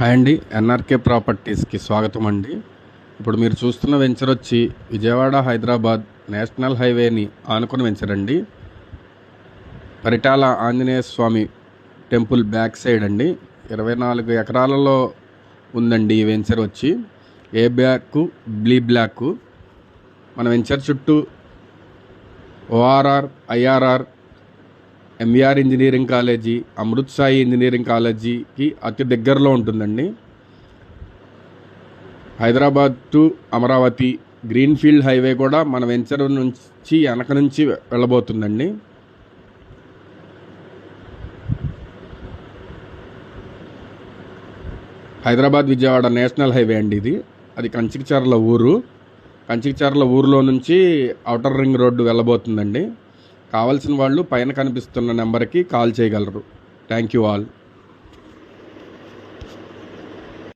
Hi అండి, NRK ప్రాపర్టీస్కి స్వాగతం అండి. ఇప్పుడు మీరు చూస్తున్న వెంచర్ వచ్చి విజయవాడ హైదరాబాద్ నేషనల్ హైవేని ఆనుకుని వెంచర్ అండి. పరిటాల ఆంజనేయ స్వామి టెంపుల్ బ్యాక్ సైడ్ అండి. 24 ఎకరాలలో ఉందండి ఈ వెంచర్ వచ్చి. ఏ బ్లాక్ బ్లీ బ్లాక్. మన వెంచర్ చుట్టూ ORR, IRR, MVR engineering college, Amrit Sai engineering కాలేజీకి అతి దగ్గరలో ఉంటుందండి. Hyderabad to Amaravati greenfield highway కూడా మన వెంచర్ నుంచి వెనక నుంచి వెళ్ళబోతుందండి. హైదరాబాద్ విజయవాడ నేషనల్ హైవే అండి ఇది. అది కంచికచర్ల ఊరు. కంచికచర్ల ఊరిలో నుంచి ఔటర్ రింగ్ రోడ్డు వెళ్ళబోతుందండి. కావాల్సిన వాళ్ళు పైన కనిపిస్తున్న నెంబర్కి కాల్ చేయగలరు. Thank you all.